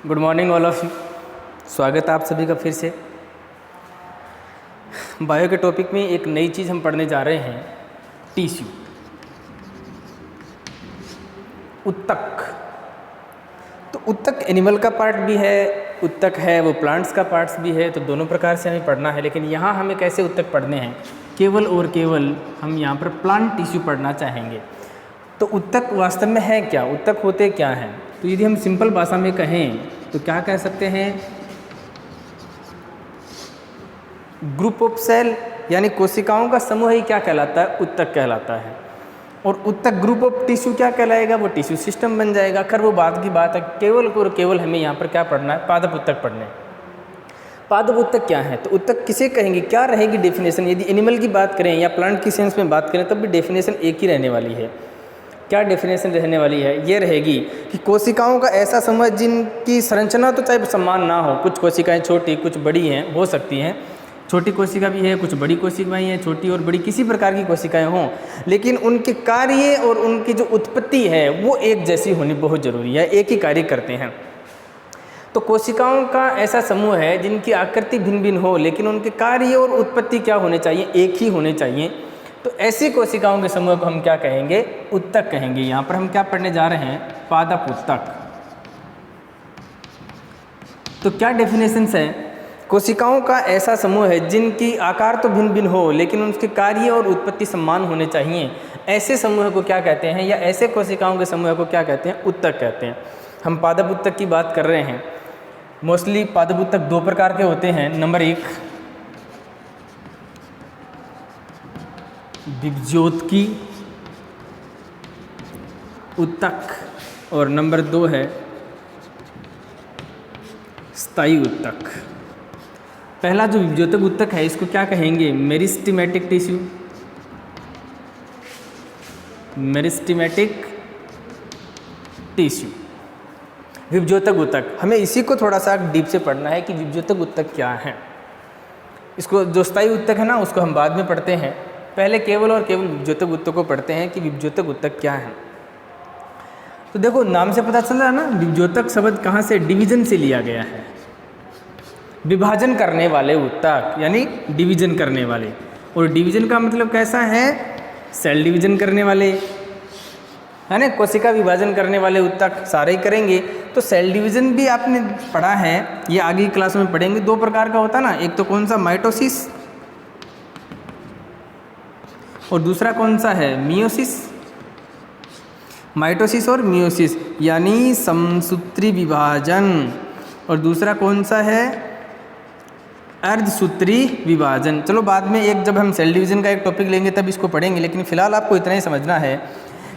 Good morning all of you. स्वागत है आप सभी का फिर से। बायो के टॉपिक में एक नई चीज़ हम पढ़ने जा रहे हैं, टिश्यू, उत्तक। तो उत्तक एनिमल का पार्ट भी है, उत्तक है वो प्लांट्स का पार्ट्स भी है, तो दोनों प्रकार से हमें पढ़ना है। लेकिन यहाँ हमें कैसे उत्तक पढ़ने हैं, केवल और केवल हम यहाँ पर प्लांट टिश्यू पढ़ना चाहेंगे। तो उत्तक वास्तव में है क्या, उत्तक होते क्या हैं? तो यदि हम सिंपल भाषा में कहें तो क्या कह सकते हैं, ग्रुप ऑफ सेल यानी कोशिकाओं का समूह ही क्या कहलाता है, उत्तक कहलाता है। और उत्तक ग्रुप ऑफ टिश्यू क्या कहलाएगा, वो टिश्यू सिस्टम बन जाएगा। खैर वो बात की बात है, केवल और केवल हमें यहाँ पर क्या पढ़ना है, पादप उत्तक पढ़ने। पादप उत्तक क्या है, तो उत्तक किसे कहेंगे, क्या रहेगी डेफिनेशन। यदि एनिमल की बात करें या प्लांट की सेंस में बात करें तब भी डेफिनेशन एक ही रहने वाली है। क्या डेफिनेशन रहने वाली है, ये रहेगी कि कोशिकाओं का ऐसा समूह जिनकी संरचना तो चाहे समान ना हो, कुछ कोशिकाएं छोटी कुछ बड़ी हैं, हो सकती हैं, छोटी कोशिका भी है, कुछ बड़ी कोशिकाएं हैं, छोटी और बड़ी किसी प्रकार की कोशिकाएं हों, लेकिन उनके कार्य और उनकी जो उत्पत्ति है वो एक जैसी होनी बहुत ज़रूरी है, एक ही कार्य करते हैं। तो कोशिकाओं का ऐसा समूह है जिनकी आकृति भिन्न भिन्न हो, लेकिन उनके कार्य और उत्पत्ति क्या होने चाहिए, एक ही होने चाहिए। तो ऐसी कोशिकाओं के समूह को हम क्या कहेंगे, उत्तक कहेंगे। यहाँ पर हम क्या पढ़ने जा रहे हैं, पादप उत्तक। तो क्या डेफिनेशंस है, कोशिकाओं का ऐसा समूह है जिनकी आकार तो भिन्न भिन्न हो, लेकिन उनके कार्य और उत्पत्ति समान होने चाहिए। ऐसे समूह को क्या कहते हैं, या ऐसे कोशिकाओं के समूह को क्या कहते हैं, उत्तक कहते हैं। हम पादप उत्तक की बात कर रहे हैं। मोस्टली पादप उत्तक दो प्रकार के होते हैं। नंबर एक विभज्योतकी उत्तक और नंबर दो है स्थायी उत्तक। पहला जो विभज्योतक उत्तक है इसको क्या कहेंगे, मेरिस्टेमेटिक टिश्यू, मेरिस्टेमेटिक टिश्यू, विभज्योतक उत्तक। हमें इसी को थोड़ा सा डीप से पढ़ना है कि विभज्योतक उत्तक क्या है। इसको जो स्थायी उत्तक है ना उसको हम बाद में पढ़ते हैं, पहले केवल और केवल विभज्योतक उत्तक को पढ़ते हैं कि विभज्योतक उत्तक क्या है। तो देखो नाम से पता चल रहा है ना, विभज्योतक शब्द कहाँ से, डिवीजन से लिया गया है। विभाजन करने वाले उत्तक यानी डिवीजन करने वाले। और डिवीजन का मतलब कैसा है, सेल डिवीजन करने वाले, है ना, कोशिका विभाजन करने वाले उत्तक सारे ही करेंगे। तो सेल डिवीजन भी आपने पढ़ा है, ये आगे की क्लास में पढ़ेंगे। दो प्रकार का होता है ना, एक तो कौन सा, माइटोसिस, और दूसरा कौन सा है, मियोसिस। माइटोसिस और मियोसिस यानी समसूत्री विभाजन, और दूसरा कौन सा है, अर्धसूत्री विभाजन। चलो बाद में एक जब हम सेल डिवीजन का एक टॉपिक लेंगे तब इसको पढ़ेंगे, लेकिन फिलहाल आपको इतना ही समझना है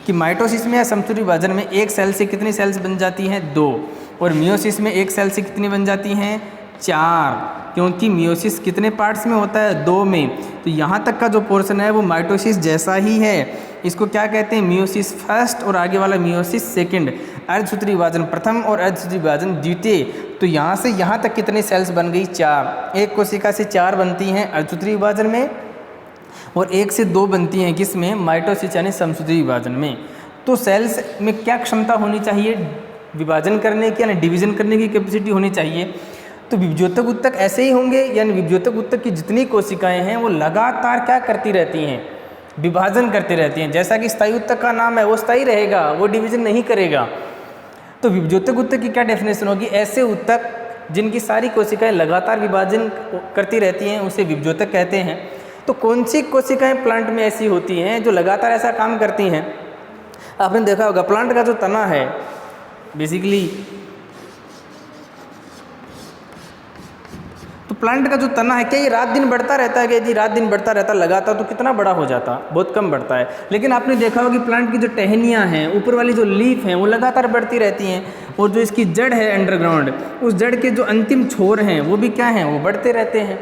कि माइटोसिस में या समसूत्री विभाजन में एक सेल से कितनी सेल्स बन जाती हैं, 2, और मियोसिस में एक सेल से कितनी बन जाती हैं, 4, क्योंकि मियोसिस कितने पार्ट्स में होता है, 2 में। तो यहाँ तक का जो पोर्शन है वो माइटोसिस जैसा ही है। इसको क्या कहते हैं, मियोसिस फर्स्ट, और आगे वाला मियोसिस सेकंड। अर्धसूत्री विभाजन प्रथम और अर्धसूत्री विभाजन द्वितीय। तो यहाँ से यहाँ तक कितनी सेल्स बन गई, 4। एक कोशिका से 4 बनती हैं अर्धसूत्री विभाजन में, और 1 से 2 बनती हैं किस में, माइटोसिस यानी समसूत्री विभाजन में। तो सेल्स में क्या क्षमता होनी चाहिए, विभाजन करने की यानी डिवीजन करने की कैपेसिटी होनी चाहिए। तो विभज्योतक उत्तक ऐसे ही होंगे, यानी विभज्योतक उत्तक की जितनी कोशिकाएं हैं वो लगातार क्या करती रहती हैं, विभाजन करती रहती हैं। जैसा कि स्थायी उत्तक का नाम है, वो स्थायी रहेगा, वो डिवीजन नहीं करेगा। तो विभज्योतक उत्तक की क्या डेफिनेशन होगी, ऐसे उत्तक जिनकी सारी कोशिकाएं लगातार विभाजन करती रहती हैं उसे विभज्योतक कहते हैं। तो कौन सी कोशिकाएं प्लांट में ऐसी होती हैं जो लगातार ऐसा काम करती हैं, आपने देखा होगा प्लांट का जो तना है बेसिकली, तो प्लांट का जो तना है क्या ये रात दिन बढ़ता रहता है, कि यदि रात दिन बढ़ता रहता लगातार तो कितना बड़ा हो जाता, बहुत कम बढ़ता है। लेकिन आपने देखा होगा कि प्लांट की जो टहनियाँ हैं, ऊपर वाली जो लीफ हैं वो लगातार बढ़ती रहती हैं, और जो इसकी जड़ है अंडरग्राउंड, उस जड़ के जो अंतिम छोर हैं वो भी क्या हैं, वो बढ़ते रहते हैं।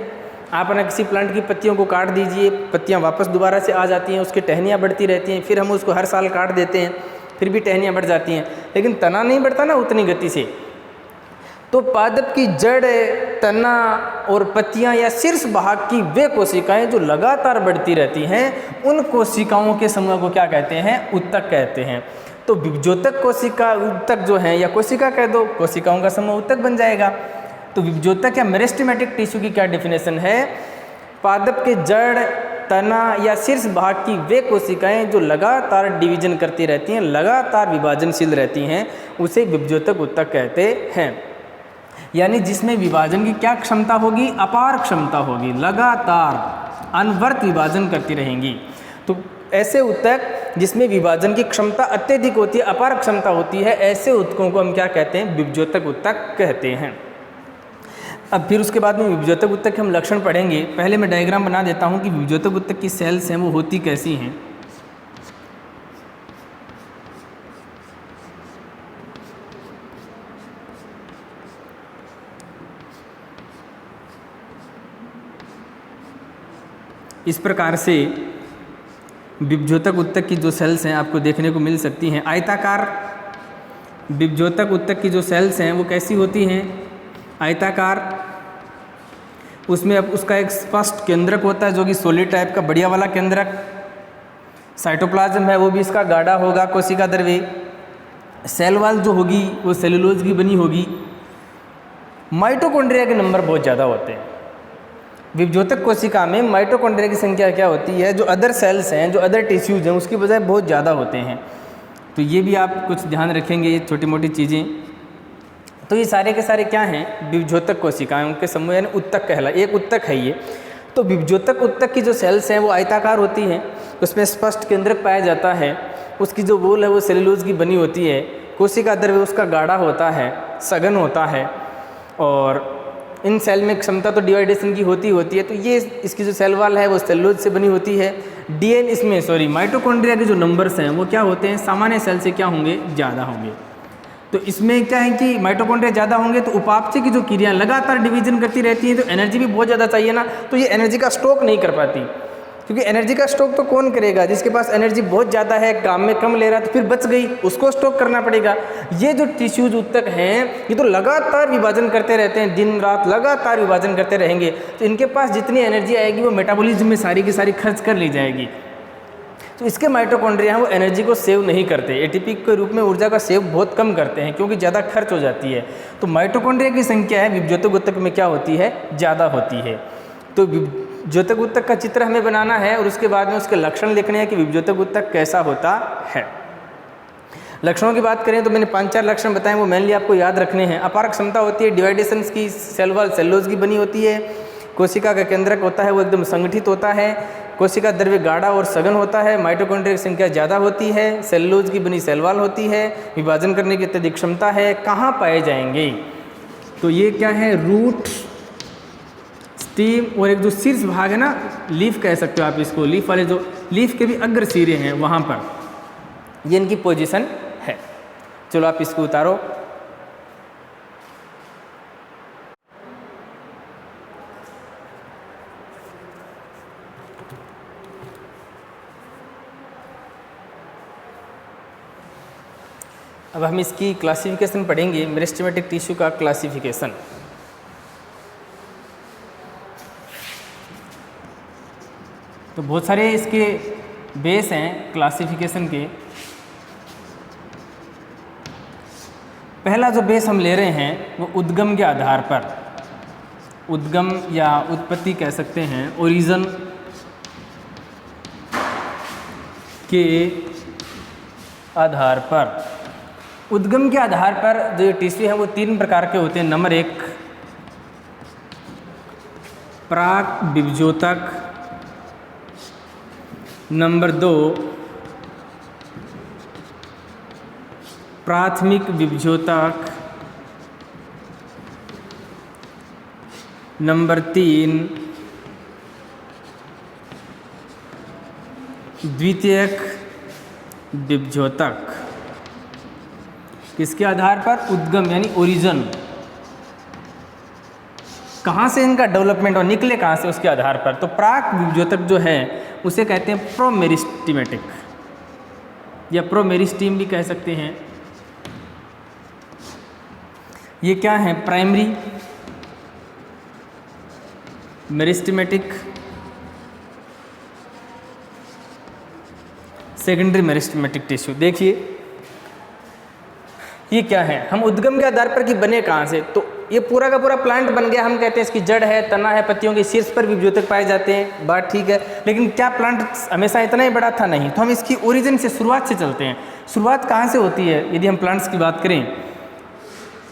आप ना किसी प्लांट की पत्तियों को काट दीजिए, पत्तियाँ वापस दोबारा से आ जाती हैं, उसकी टहनियाँ बढ़ती रहती हैं, फिर हम उसको हर साल काट देते हैं, फिर भी टहनियाँ बढ़ जाती हैं, लेकिन तना नहीं बढ़ता ना उतनी गति से। तो पादप की जड़, तना और पत्तियां या शीर्ष भाग की वे कोशिकाएं जो लगातार बढ़ती रहती हैं, उन कोशिकाओं के समूह को क्या कहते हैं, उत्तक कहते हैं। तो विभज्योतक कोशिका उत्तक जो है, या कोशिका कह दो, कोशिकाओं का समूह उत्तक बन जाएगा। तो विभज्योतक या मेरिस्टेमेटिक टिश्यू की क्या डेफिनेशन है? पादप के जड़, तना या शीर्ष भाग की वे कोशिकाएं जो लगातार डिवीजन करती रहती हैं, लगातार विभाजनशील रहती हैं, उसे विभज्योतक उत्तक कहते हैं। यानी जिसमें विभाजन की क्या क्षमता होगी? अपार क्षमता होगी, लगातार अनवरत विभाजन करती रहेंगी। तो ऐसे उत्तक जिसमें विभाजन की क्षमता अत्यधिक होती है, अपार क्षमता होती है, ऐसे उत्तकों को हम क्या कहते हैं? विभज्योतक उत्तक कहते हैं। अब फिर उसके बाद में विभज्योतक उत्तक के हम लक्षण पढ़ेंगे। पहले मैं डायग्राम बना देता हूँ कि विभज्योतक उत्तक की सेल्स हैं वो होती कैसी हैं। इस प्रकार से विभज्योतक उत्तक की जो सेल्स हैं आपको देखने को मिल सकती हैं। आयताकार विभज्योतक उत्तक की जो सेल्स हैं वो कैसी होती हैं? आयताकार। उसमें अब उसका एक स्पष्ट केंद्रक होता है जो कि सॉलिड टाइप का बढ़िया वाला केंद्रक। साइटोप्लाज्म है वो भी इसका गाढ़ा होगा, कोशिका द्रव्य। सेल वॉल जो होगी वो सेलुलोज की बनी होगी। माइटोकॉन्ड्रिया के नंबर बहुत ज़्यादा होते हैं। विभज्योतक कोशिका में माइटोकॉन्ड्रिया की संख्या क्या होती है? जो अदर सेल्स हैं, जो अदर टिश्यूज हैं, उसकी बजाय बहुत ज़्यादा होते हैं। तो ये भी आप कुछ ध्यान रखेंगे, ये छोटी मोटी चीज़ें। तो ये सारे के सारे क्या हैं? विभज्योतक कोशिकाएं, उनके समूह यानी उत्तक कहला, एक उत्तक है ये। तो विभज्योतक उत्तक की जो सेल्स हैं वो आयताकार होती हैं, उसमें स्पष्ट केंद्रक पाया जाता है, उसकी जो वॉल है वो सेलुलोज की बनी होती है, कोशिका द्रव्य उसका गाढ़ा होता है, सघन होता है, और इन सेल में क्षमता तो डिवाइडेशन की होती है। तो ये इसकी जो सेल वॉल है वो सेलुलोज से बनी होती है। माइटोकॉन्ड्रिया के जो नंबर्स हैं वो क्या होते हैं? सामान्य सेल से क्या होंगे? ज़्यादा होंगे। तो इसमें क्या है कि माइटोकॉन्ड्रिया ज़्यादा होंगे तो उपापचय की जो क्रियाएं लगातार डिवीजन करती रहती हैं, तो एनर्जी भी बहुत ज़्यादा चाहिए ना, तो ये एनर्जी का स्टॉक नहीं कर पाती, क्योंकि एनर्जी का स्टॉक तो कौन करेगा? जिसके पास एनर्जी बहुत ज़्यादा है, काम में कम ले रहा है, तो फिर बच गई, उसको स्टॉक करना पड़ेगा। ये जो टिश्यूज उत्तक हैं ये तो लगातार विभाजन करते रहते हैं, दिन रात लगातार विभाजन करते रहेंगे, तो इनके पास जितनी एनर्जी आएगी वो मेटाबॉलिज्म में सारी की सारी खर्च कर ली जाएगी। तो इसके माइटोकॉन्ड्रिया हैं वो एनर्जी को सेव नहीं करते, एटीपी के रूप में ऊर्जा का सेव बहुत कम करते हैं, क्योंकि ज़्यादा खर्च हो जाती है। तो माइटोकॉन्ड्रिया की संख्या है विभज्योतक उत्तक में क्या होती है? ज़्यादा होती है। तो विभज्योतक उत्तक का चित्र हमें बनाना है और उसके बाद में उसके लक्षण लिखने हैं कि विभज्योतक उत्तक कैसा होता है। लक्षणों की बात करें तो मैंने 5-4 लक्षण बताए, वो मेनली आपको याद रखने हैं। अपार क्षमता होती है, डिवाइडेशन की, सेल वॉल सेलुलोज की बनी होती है, कोशिका का केंद्रक होता है वो एकदम संगठित होता है, कोशिका द्रव्य गाढ़ा और सघन होता है, माइटोकॉन्ड्रिया की संख्या ज़्यादा होती है, सेलुलोज की बनी सेल वॉल होती है, विभाजन करने की अत्यधिक क्षमता है। कहाँ पाए जाएंगे? तो ये क्या है? रूट, स्टीम और एक जो शीर्ष भाग है ना, लीफ कह सकते हो आप इसको, लीफ वाले जो लीफ के भी अग्र सिरे हैं वहाँ पर, ये इनकी पोजीशन है। चलो आप इसको उतारो। अब हम इसकी क्लासिफिकेशन पढ़ेंगे, मेरिस्टेमेटिक टिश्यू का क्लासिफिकेशन। तो बहुत सारे इसके बेस हैं क्लासिफिकेशन के। पहला जो बेस हम ले रहे हैं वो उद्गम के आधार पर, उद्गम या उत्पत्ति कह सकते हैं, ओरिजिन के आधार पर। उद्गम के आधार पर जो टिश्यू है वो 3 प्रकार के होते हैं। नंबर 1 प्राक विभज्योतक, नंबर 2 प्राथमिक विभज्योतक, नंबर 3 द्वितीयक विभज्योतक। किसके आधार पर? उद्गम यानी ओरिजिन, कहाँ से इनका डेवलपमेंट और निकले कहाँ से, उसके आधार पर। तो प्राक विभज्योतक जो है उसे कहते हैं प्रोमेरिस्टेमेटिक या प्रोमेरिस्टीम भी कह सकते हैं। ये क्या है? Primary meristematic, secondary meristematic tissue. देखिए ये क्या है, हम उद्गम के आधार पर कि बने कहाँ से, तो ये पूरा का पूरा प्लांट बन गया, हम कहते हैं इसकी जड़ है, तना है, पत्तियों के शीर्ष पर विभजोतक पाए जाते हैं, बात ठीक है। लेकिन क्या प्लांट हमेशा इतना ही बड़ा था? नहीं। तो हम इसकी ओरिजिन से, शुरुआत से चलते हैं। शुरुआत कहाँ से होती है यदि हम प्लांट्स की बात करें?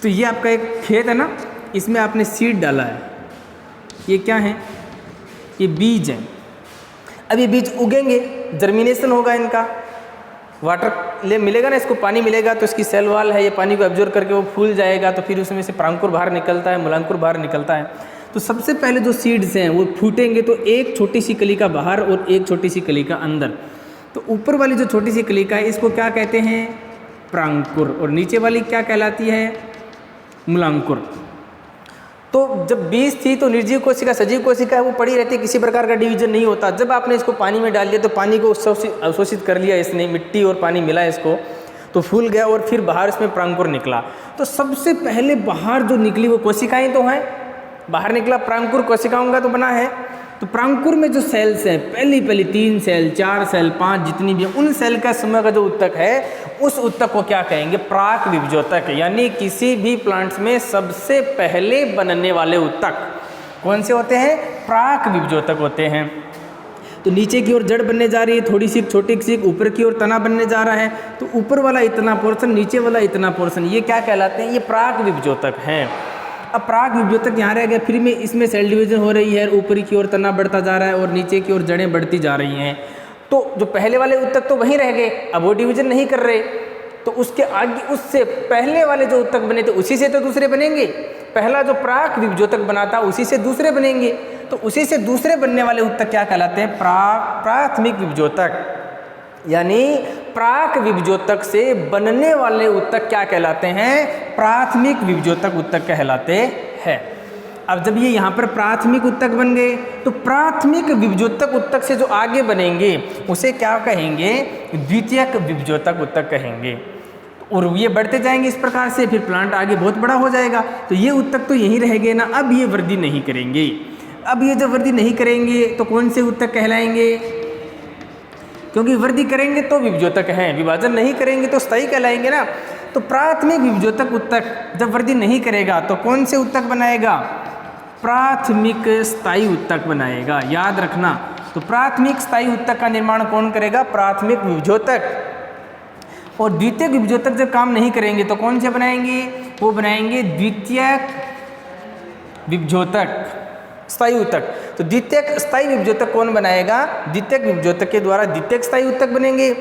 तो ये आपका एक खेत है ना, इसमें आपने सीड डाला है, ये क्या है? ये बीज है। अब ये बीज उगेंगे, जर्मिनेशन होगा इनका, वाटर ले मिलेगा ना, इसको पानी मिलेगा तो इसकी सेल वाल है, ये पानी को एब्जॉर्ब करके वो फूल जाएगा, तो फिर उसमें से परांकुर बाहर निकलता है, मूलांकुर बाहर निकलता है। तो सबसे पहले जो सीड्स हैं वो फूटेंगे, तो एक छोटी सी कलिका बाहर और एक छोटी सी कलिका अंदर। तो ऊपर वाली जो छोटी सी कलिका है इसको क्या कहते हैं? परांकुर। और नीचे वाली क्या कहलाती है? मूलांकुर। तो जब बीज थी तो निर्जीव कोशिका, सजीव कोशिका है, वो पड़ी रहती है, किसी प्रकार का डिवीजन नहीं होता। जब आपने इसको पानी में डाल दिया तो पानी को अवशोषित कर लिया इसने, मिट्टी और पानी मिला इसको, तो फूल गया और फिर बाहर इसमें परांकुर निकला। तो सबसे पहले बाहर जो निकली वो कोशिकाएं तो हैं, बाहर निकला परांकुर, कोशिकाओं का तो बना है। तो परांकुर में जो सेल्स हैं, पहली 3 सेल, 4 सेल, 5 जितनी भी, उन सेल का समूह का जो उत्तक है, उस उत्तक को क्या कहेंगे? प्राक विभजोतक। यानी किसी भी प्लांट्स में सबसे पहले बनने वाले उत्तक कौन से होते हैं? प्राक विभजोतक होते हैं। तो नीचे की ओर जड़ बनने जा रही है, थोड़ी सी छोटी सी, ऊपर की ओर तना बनने जा रहा है, तो ऊपर वाला इतना पोर्शन, नीचे वाला इतना पोर्शन, ये क्या कहलाते हैं? ये प्राक विभजोतक हैं। अब प्राक विभजोतक यहाँ रह गया, फिर में इसमें सेल डिवीजन हो रही है, ऊपरी की ओर तना बढ़ता जा रहा है और नीचे की ओर जड़ें बढ़ती जा रही हैं। तो जो पहले वाले उत्तक तो वहीं रह गए, अब वो डिवीजन नहीं कर रहे, तो उसके आगे, उससे पहले वाले जो उत्तक बने थे उसी से तो दूसरे बनेंगे। पहला जो प्राक विभजोतक बना था उसी से दूसरे बनेंगे, तो उसी से दूसरे बनने वाले उत्तक क्या कहलाते हैं? प्राथमिक विभजोतक। यानी प्राक विभजोतक से बनने वाले उत्तक क्या कहलाते हैं? प्राथमिक विभजोतक उत्तक कहलाते हैं। अब जब ये यहाँ पर प्राथमिक उत्तक बन गए, तो प्राथमिक विभजोतक उत्तक से जो आगे बनेंगे उसे क्या कहेंगे? द्वितीयक विभजोतक उत्तक कहेंगे। और ये बढ़ते जाएंगे इस प्रकार से, फिर प्लांट आगे बहुत बड़ा हो जाएगा। तो ये उत्तक तो यहीं रह गए ना, अब ये वृद्धि नहीं करेंगे। अब ये जब वृद्धि नहीं करेंगे तो कौन से उत्तक कहलाएंगे? क्योंकि वृद्धि करेंगे तो विभजोतक हैं, विभाजन नहीं करेंगे तो स्थायी कहलाएंगे ना। तो प्राथमिक विभजोतक उत्तक जब वृद्धि नहीं करेगा तो कौन से उत्तक बनाएगा? प्राथमिक स्थायी उत्तक बनाएगा, याद रखना। तो प्राथमिक स्थायी उत्तक का निर्माण कौन करेगा? प्राथमिक विभजोतक। और द्वितीयक विभजोतक जब काम नहीं करेंगे तो कौन से बनाएंगे? वो बनाएंगे द्वितीयक विभजोतक स्थायी उत्तक। तो द्वितीयक स्थायी विभजोतक कौन बनाएगा? द्वितीयक विभजोतक के द्वारा द्वितीयक स्थायी उत्तक बनेंगे।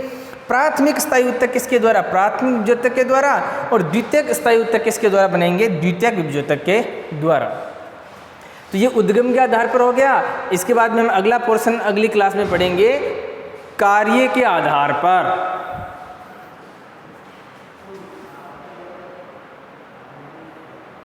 प्राथमिक स्थायी उत्तक किसके द्वारा? प्राथमिक विभजोतक के द्वारा। और द्वितीयक स्थायी उत्तक किसके द्वारा बनेंगे? द्वितीयक विभजोतक के द्वारा। तो ये उद्गम के आधार पर हो गया। इसके बाद में हम अगला पोर्शन अगली क्लास में पढ़ेंगे कार्य के आधार पर।